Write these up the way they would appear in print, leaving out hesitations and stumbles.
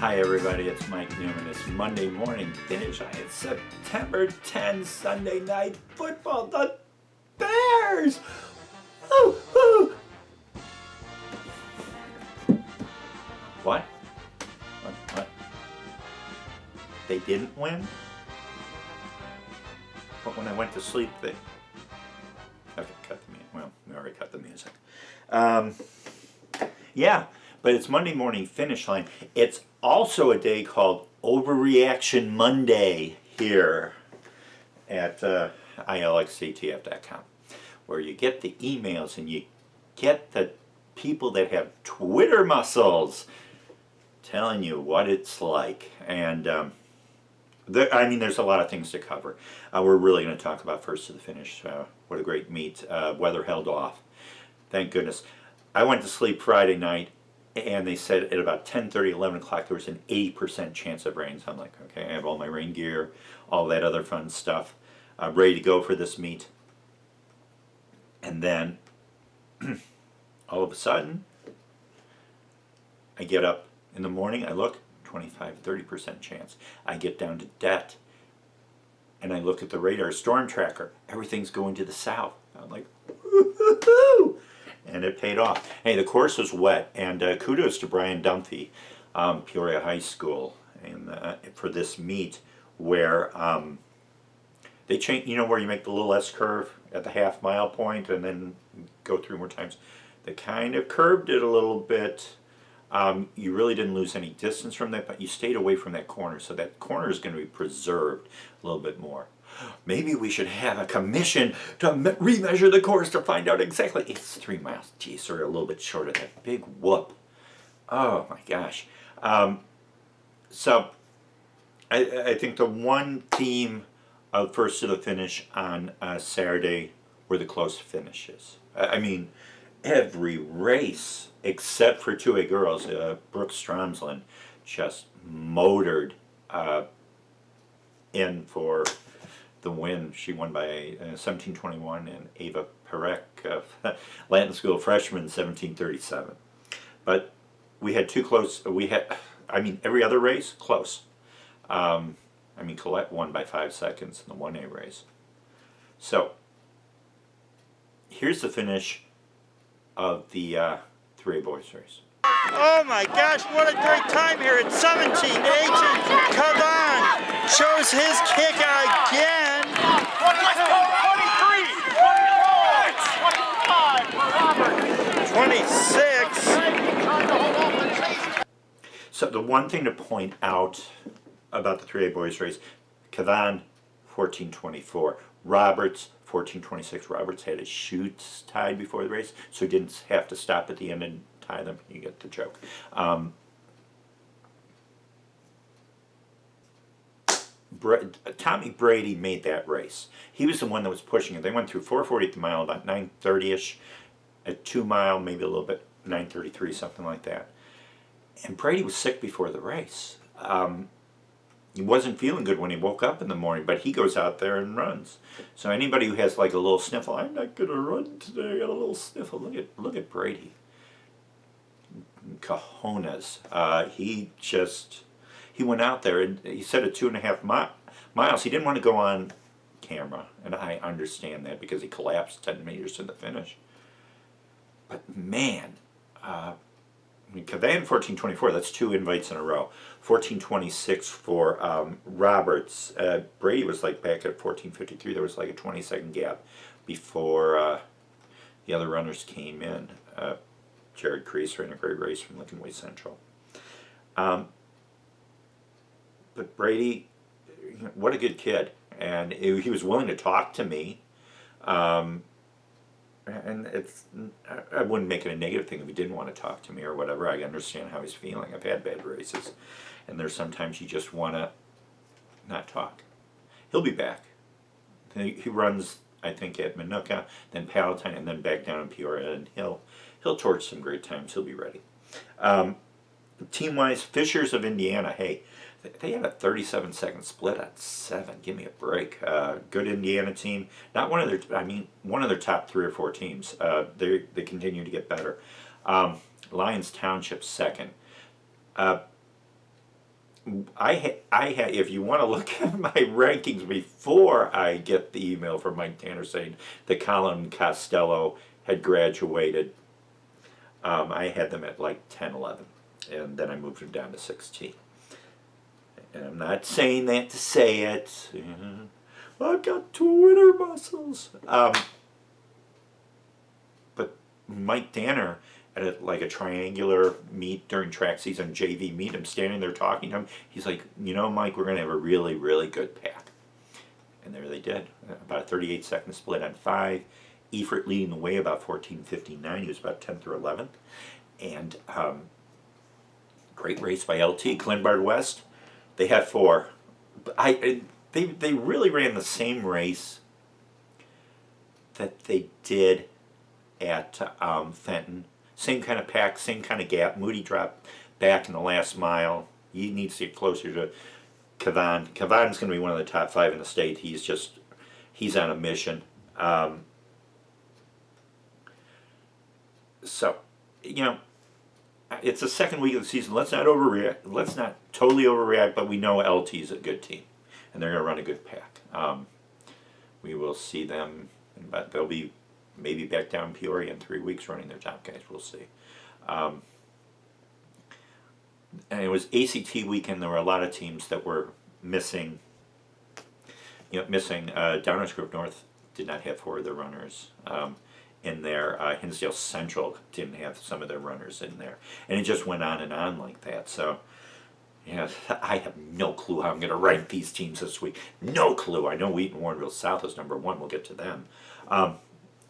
Hi everybody, it's Mike Newman. It's Monday morning finish. It's September 10, Sunday night football. The Bears! Woo, woo. What? What? They didn't win? But when I went to sleep, they... Okay, cut the music. Well, we already cut the music. Yeah, but it's Monday morning finish line. It's also a day called Overreaction Monday here at ilxctf.com, where you get the emails and you get the people that have Twitter muscles telling you what it's like. And there's a lot of things to cover. We're really going to talk about first to the finish. What a great meet. Weather held off. Thank goodness. I went to sleep Friday night, and they said at about 10:30, 11 o'clock, there was an 80% chance of rain. So I'm like, okay, I have all my rain gear, all that other fun stuff, ready to go for this meet. And then, all of a sudden, I get up in the morning, I look, 25, 30% chance. I get down to Det, and I look at the radar storm tracker. Everything's going to the south. I'm like, woo-hoo-hoo! And it paid off. Hey, the course was wet, and kudos to Brian Dunphy, Peoria High School, and for this meet where they change. You know where you make the little S curve at the half-mile point and then go through more times. They kind of curved it a little bit. You really didn't lose any distance from that, but you stayed away from that corner, so that corner is going to be preserved a little bit more. Maybe we should have a commission to remeasure the course to find out exactly. It's 3 miles. Geez, or a little bit short of that. Big whoop. Oh my gosh. So I think the one theme of first to the finish on Saturday were the close finishes. I mean, every race except for 2A girls, Brooke Stromslin just motored in for the win. She won by 17:21, and Ava Perek, Latin School freshman, 17:37. But we had two close. Every other race close. Colette won by 5 seconds in the 1A race. So here's the finish of the 3A boys race. Oh my gosh, what a great time here at 17. Agent Kavan shows his kick again. 26. So the one thing to point out about the 3A boys race, Kavan 14:24, Roberts 14:26. Roberts had his chutes tied before the race, so he didn't have to stop at the end and tie them. You get the joke. Tommy Brady made that race. He was the one that was pushing it. They went through 4:40 at the mile, about 9:30ish. At 2 mile, maybe a little bit, 9:33, something like that. And Brady was sick before the race. He wasn't feeling good when he woke up in the morning, but he goes out there and runs. So anybody who has like a little sniffle, I'm not gonna run today, I got a little sniffle. Look at Brady. Cojones. He went out there and he said at 2.5 miles. He didn't want to go on camera, and I understand that because he collapsed 10 meters to the finish. But man, Kavan 14:24. That's 2 invites in a row. 14:26 for Roberts. Brady was like back at 14:53. There was like a 20-second gap before the other runners came in. Jared Crease ran a great race from Lincoln Way Central. But Brady, what a good kid. And he was willing to talk to me. And I wouldn't make it a negative thing if he didn't want to talk to me or whatever. I understand how he's feeling. I've had bad races. And there's sometimes you just want to not talk. He'll be back. He runs, I think, at Minooka, then Palatine, and then back down in Peoria. And he'll torch some great times. He'll be ready. Team-wise, Fishers of Indiana. Hey, they had a 37-second split at 7. Give me a break. Good Indiana team. Not one of their. One of their top 3 or 4 teams. They continue to get better. Lyons Township second. I had. If you want to look at my rankings before I get the email from Mike Tanner saying that Colin Costello had graduated, I had them at like 10, 11, and then I moved them down to 16. And I'm not saying that to say it. I've got Twitter muscles. But Mike Danner at like a triangular meet during track season, JV meet, I'm standing there talking to him. He's like, you know, Mike, we're going to have a really, really good pack. And there they did. About a 38-second split on 5. Efert leading the way about 14:59. He was about 10th or 11th. And great race by LT. Glenbard West, they had 4. They really ran the same race that they did at Fenton. Same kind of pack, same kind of gap. Moody dropped back in the last mile. He needs to get closer to Kavan. Kavan's going to be one of the top 5 in the state. He's on a mission. So, you know, it's the second week of the season. Let's not overreact. Let's not totally overreact, but we know LT is a good team, and they're going to run a good pack. We will see them, but they'll be maybe back down in Peoria in 3 weeks running their top guys. We'll see. And it was ACT weekend. There were a lot of teams that were missing. Downers Grove North did not have 4 of their runners in there. Hinsdale Central didn't have some of their runners in there, and it just went on like that. So, yeah, I have no clue how I'm going to rank these teams this week. No clue. I know Wheaton Warrenville South is number 1. We'll get to them.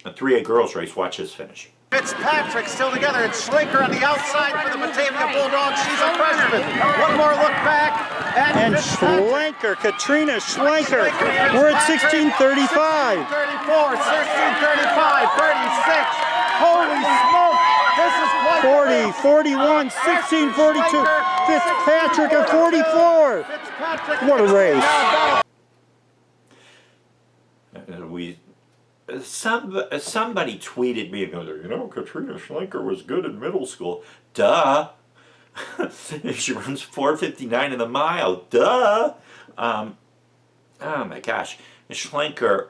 A 3A girls race. Watch this finish. Fitzpatrick still together. It's Schlenker on the outside for the Batavia Bulldogs. She's a freshman. One more look back. And Schlenker, Katrina Schlenker. We're at 16:35. 34, 16:35, 36. Holy smoke. This is quite 40, 41, 16:42. Fitzpatrick at 44. Fitzpatrick. What a race. Somebody tweeted me and goes, you know, Katrina Schlenker was good in middle school. Duh. She runs 4:59 in the mile. Duh. Oh my gosh, Schlenker.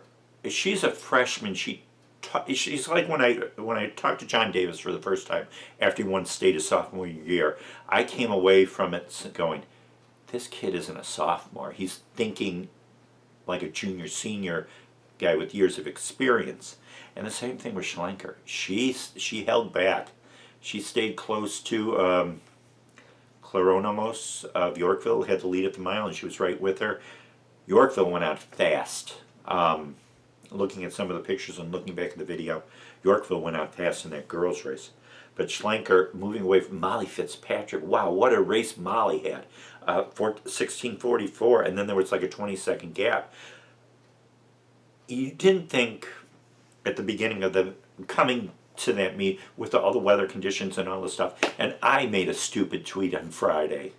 She's a freshman. She's like when I talked to John Davis for the first time after he won state his sophomore year. I came away from it going, this kid isn't a sophomore. He's thinking like a junior senior guy with years of experience. And the same thing with Schlenker. She held back. She stayed close to Claronomos of Yorkville, had the lead at the mile, and she was right with her. Yorkville went out fast. Looking at some of the pictures and looking back at the video, Yorkville went out fast in that girls' race. But Schlenker moving away from Molly Fitzpatrick. Wow, what a race Molly had. 16:44, and then there was like a 20-second gap. You didn't think at the beginning of the coming to that meet with all the weather conditions and all the stuff, and I made a stupid tweet on Friday.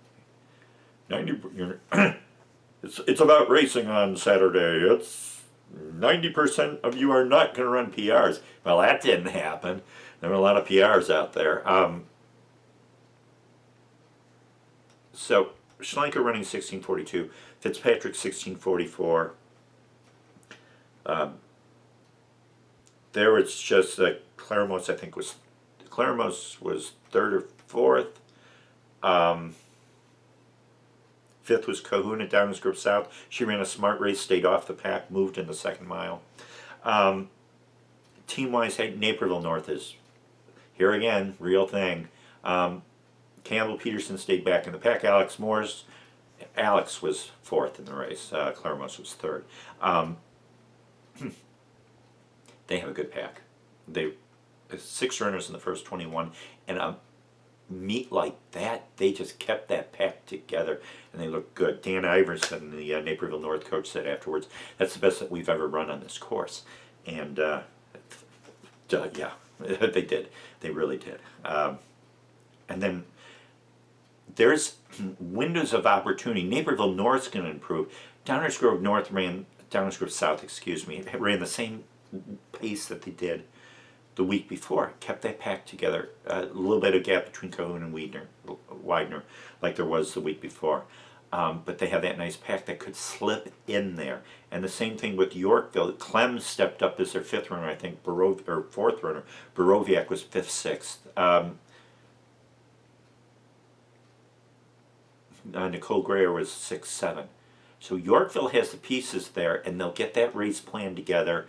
It's about racing on Saturday. It's 90% of you are not going to run PRs. Well, that didn't happen. There were a lot of PRs out there. So Schlenker running 16:42, Fitzpatrick 16:44. There was just Claremont, I think was 3rd or 4th. 5th was Kahuna, Downers Grove South. She ran a smart race, stayed off the pack, moved in the 2nd mile. Team-wise, Naperville North is here again, real thing. Campbell Peterson stayed back in the pack. Alex was 4th in the race. Claremont was 3rd. They have a good pack. 6 runners in the first 21, and a meet like that, they just kept that pack together, and they looked good. Dan Iverson, the Naperville North coach, said afterwards, that's the best that we've ever run on this course. And yeah, they did. They really did. And then there's windows of opportunity. Naperville North's going to improve. Downers Grove South, ran the same pace that they did the week before. Kept that pack together. A little bit of gap between Cahoon and Widener, like there was the week before. but they have that nice pack that could slip in there. And the same thing with Yorkville. Clem stepped up as their 5th runner, I think, or 4th runner. Boroviak was 5th, 6th. Nicole Greer was 6, 7. So Yorkville has the pieces there, and they'll get that race plan together,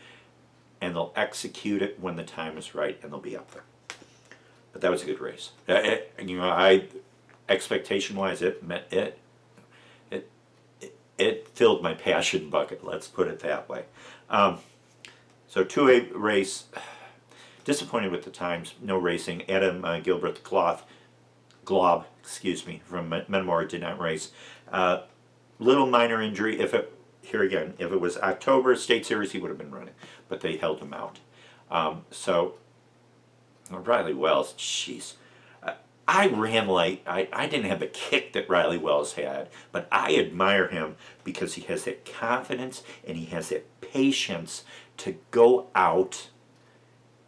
and they'll execute it when the time is right, and they'll be up there. But that was a good race. Expectation-wise, it filled my passion bucket. Let's put it that way. So 2A race. Disappointed with the times. No racing. Adam Gilbert Glob, from Metamora did not race. Little minor injury. If it was October State Series, he would have been running, but they held him out. Riley Wells, jeez. I ran like, I didn't have the kick that Riley Wells had, but I admire him because he has that confidence and he has that patience to go out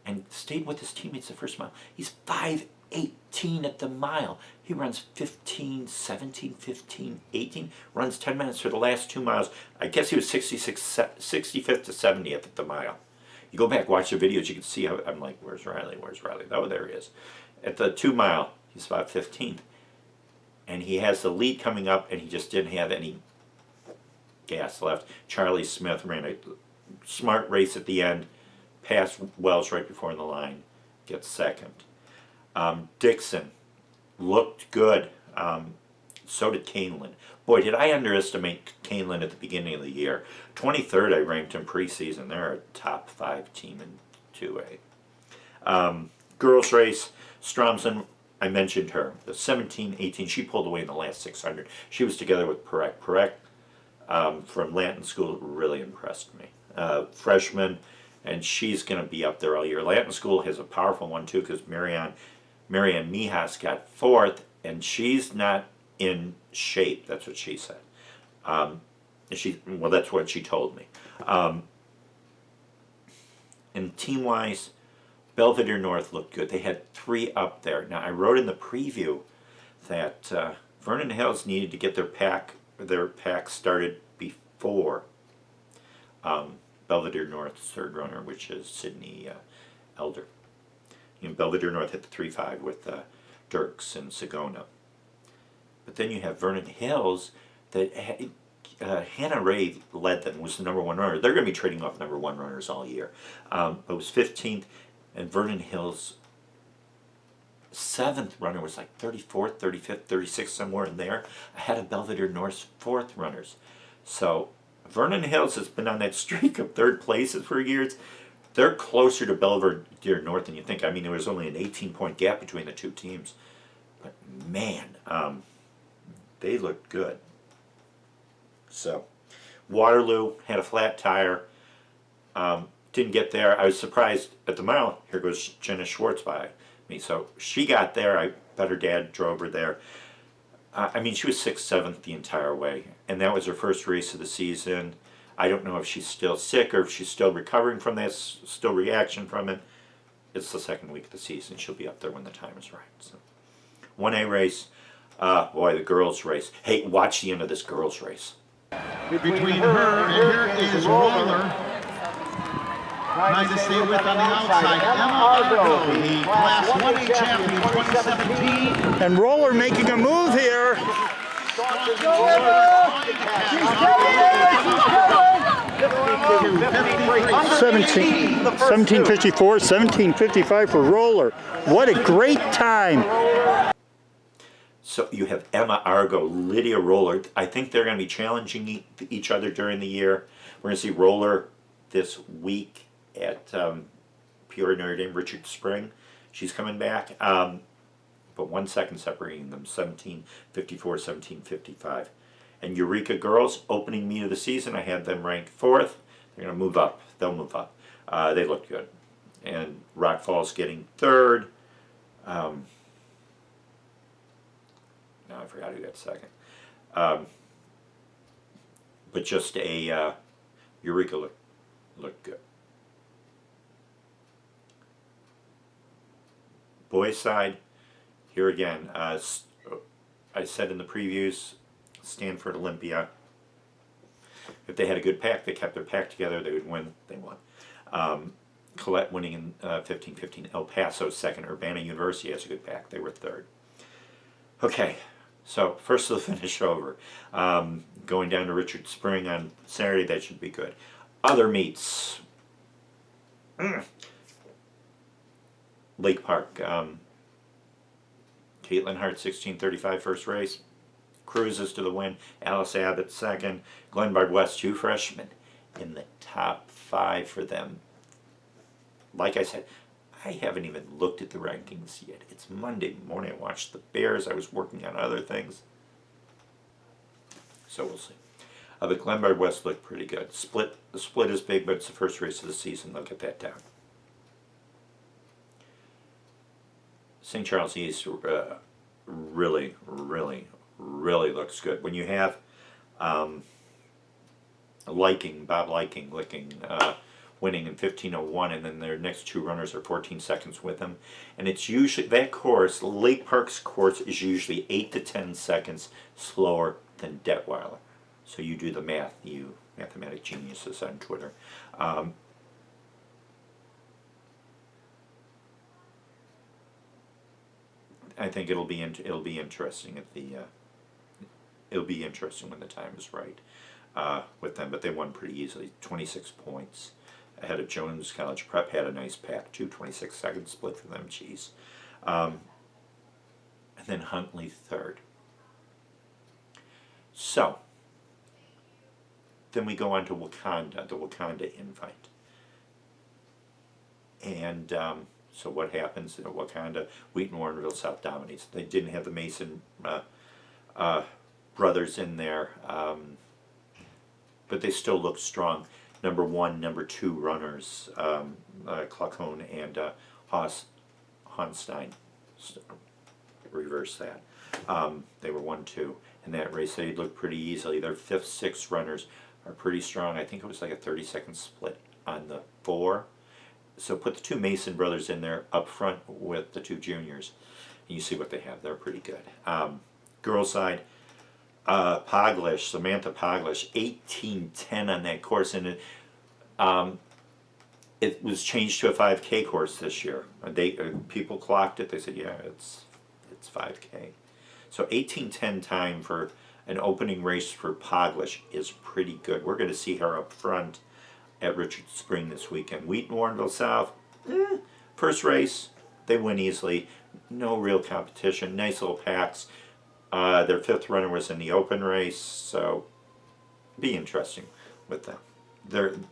and stayed with his teammates the first mile. He's 5:18 at the mile. He runs 15, 17, 15, 18, runs 10 minutes for the last 2 miles. I guess he was 65th to 70th at the mile. You go back, watch the videos, you can see how, I'm like, where's Riley? Where's Riley? Oh, there he is. At the 2 mile, he's about 15th. And he has the lead coming up, and he just didn't have any gas left. Charlie Smith ran a smart race at the end, passed Wells right before the line, gets second. Dixon looked good. So did Canelan. Boy, did I underestimate Canelan at the beginning of the year. 23rd, I ranked him preseason. They're a top 5 team in 2A. Girls race, Stromson, I mentioned her. The 17-18, she pulled away in the last 600. She was together with Perek. Perek from Lanton School really impressed me. Freshman, and she's going to be up there all year. Lanton School has a powerful one too because Marianne Mijas got 4th, and she's not in shape. That's what she said. That's what she told me. And team-wise, Belvedere North looked good. They had 3 up there. Now, I wrote in the preview that Vernon Hills needed to get their pack started before Belvedere North's 3rd runner, which is Sydney Elder. Belvedere North hit the 3.5 with Dirks and Sagona. But then you have Vernon Hills that Hannah Ray led them, was the number 1 runner. They're going to be trading off number 1 runners all year. But it was 15th, and Vernon Hills' 7th runner was like 34th, 35th, 36th, somewhere in there, ahead of Belvedere North's 4th runners. So Vernon Hills has been on that streak of 3rd places for years. They're closer to Belvedere North than you think. I mean, there was only an 18-point gap between the 2 teams. But man, they looked good. So, Waterloo had a flat tire. Didn't get there. I was surprised at the mile. Here goes Jenna Schwartz by me. So she got there. I bet her dad drove her there. I mean, she was 6th, 7th the entire way. And that was her first race of the season. I don't know if she's still sick or if she's still recovering from this, still reaction from it. It's the 2nd week of the season. She'll be up there when the time is right. So, 1A race. Boy, the girls' race. Hey, watch the end of this girls' race. Between her and here is Roller. Trying to stay with on the outside. Emma Argo, the Class 1A champion 2017. And Roller making a move here. 1754, 1755 for Roller. What a great time. So you have Emma Argo, Lydia Roller. I think they're going to be challenging each other during the year. We're going to see Roller this week at Peoria Notre Dame, Richard Spring. She's coming back. But 1 second separating them, 1754, 1755. And Eureka Girls, opening meet of the season, I had them ranked 4th. They're going to move up. They'll move up. They look good. And Rock Falls getting 3rd. Now I forgot who got 2nd. But just a Eureka looked good. Boys side, here again, I said in the previews, Stanford Olympia. If they had a good pack, they kept their pack together, they would win. They won. Colette winning in 15-15. El Paso second. Urbana University has a good pack. They were third. Okay, so first of the finish over. Going down to Richard Spring on Saturday, that should be good. Other meets. Lake Park. Caitlin Hart, 16:35 first race. Cruises to the win. Alice Abbott second. Glenbard West, 2 freshmen in the top 5 for them. Like I said, I haven't even looked at the rankings yet. It's Monday morning. I watched the Bears. I was working on other things. So we'll see. But Glenbard West looked pretty good. The split is big, but it's the first race of the season. They'll get that down. St. Charles East really looks good. When you have Bob Liking winning in 15:01, and then their next 2 runners are 14 seconds with them, and it's usually that course. Lake Park's course is usually 8 to 10 seconds slower than Detweiler. So you do the math, you mathematic geniuses on Twitter. I think it'll be interesting at the. It'll be interesting when the time is right with them, but they won pretty easily, 26 points ahead of Jones College Prep. Had a nice pack too, 26 second split for them. Geez, and then Huntley third. So then we go on to Wauconda, the Wauconda invite, and. So what happens in Wauconda? Wheaton Warrenville South dominates. They didn't have the Mason brothers in there, but they still look strong. Number 1, number 2 runners, Clarkone and Honstein. Reverse that. They were 1-2 in that race. They looked pretty easily. Their 5th, 6th runners are pretty strong. I think it was like a 30-second split on the 4. So put the 2 Mason brothers in there up front with the 2 juniors, and you see what they have. They're pretty good. Girls side, Samantha Poglish, 18:10 on that course, and it was changed to a 5K course this year. People clocked it. They said, yeah, it's 5K. So 18:10 time for an opening race for Poglish is pretty good. We're going to see her up front at Richard Spring this weekend. Wheaton Warrenville South, first race, they win easily. No real competition. Nice little packs. Their 5th runner was in the open race, so be interesting with them.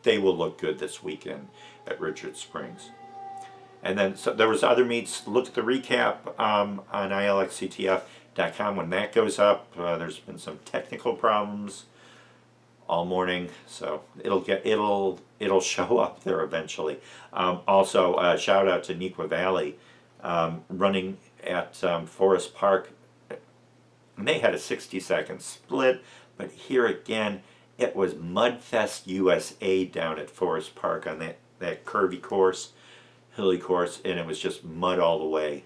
They will look good this weekend at Richard Springs. And then so there was other meets. Look at the recap on ilxctf.com when that goes up. There's been some technical problems all morning, so it'll show up there eventually. Also, shout out to Nequa Valley running at Forest Park. And they had a 60-second split, but here again, it was Mudfest USA down at Forest Park on that curvy course, hilly course, and it was just mud all the way.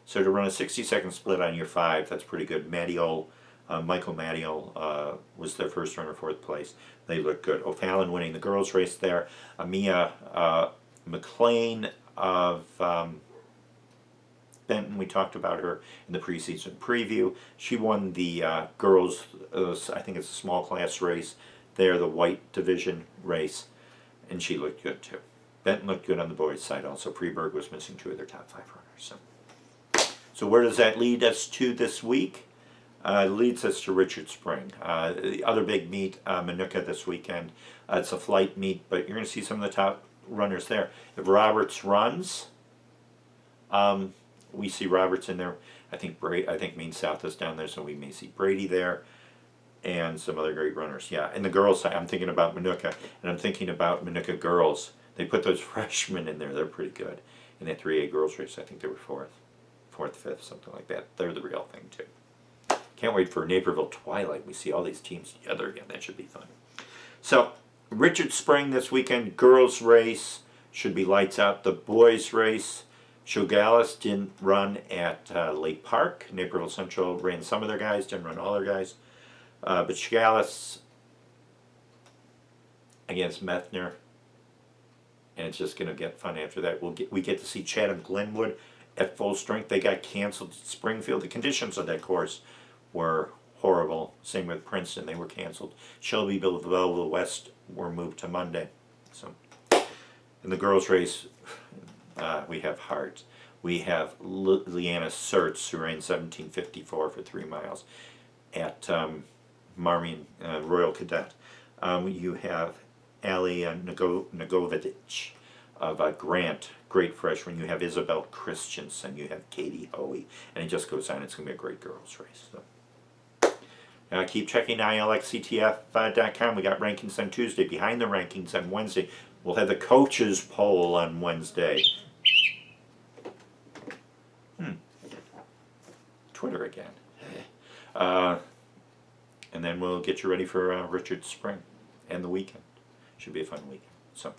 So to run a 60-second split on your 5, that's pretty good. Michael Mattiol was their first runner, 4th place. They look good. O'Fallon winning the girls' race there. Mia McLean of Benton, we talked about her in the preseason preview. She won the girls', I think it's a small class race there, the white division race, and she looked good too. Benton looked good on the boys' side also. Preberg was missing 2 of their top 5 runners. So where does that lead us to this week? Leads us to Richard Spring. The other big meet, Manuka this weekend. It's a flight meet, but you're going to see some of the top runners there. If Roberts runs, we see Roberts in there. I think Maine South is down there, so we may see Brady there, and some other great runners. Yeah, and the girls side, I'm thinking about Manuka, and I'm thinking about Manuka girls. They put those freshmen in there. They're pretty good. In that 3A girls race, I think they were 4th, 5th, something like that. They're the real thing too. Can't wait for Naperville Twilight. We see all these teams together again. That should be fun. So, Richard Spring this weekend. Girls race should be lights out. The boys race, Shogalis didn't run at Lake Park. Naperville Central ran some of their guys, didn't run all their guys. But Chigalis against Methner, and it's just going to get fun after that. We get to see Chatham Glenwood at full strength. They got canceled at Springfield. The conditions of that course were horrible. Same with Princeton, they were canceled. Shelbyville, Belleville West were moved to Monday. So, in the girls' race, we have Hart. We have Leanna Sertz, who ran 17:54 for 3 miles at Marmion Royal Cadet. You have Ali Nagovich of Grant, great freshman. You have Isabel Christensen. You have Katie Hoey. And it just goes on. It's going to be a great girls' race. So. Keep checking ILXCTF.com. We got rankings on Tuesday. Behind the rankings on Wednesday. We'll have the coaches poll on Wednesday. Twitter again. And then we'll get you ready for Richard Spring and the weekend. Should be a fun weekend. So,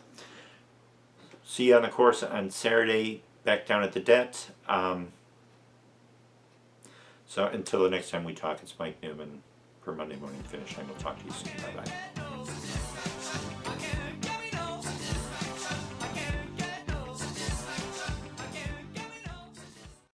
see you on the course on Saturday back down at the Det. So until the next time we talk, it's Mike Newman for Monday Morning Finish. And we'll talk to you soon. Bye-bye.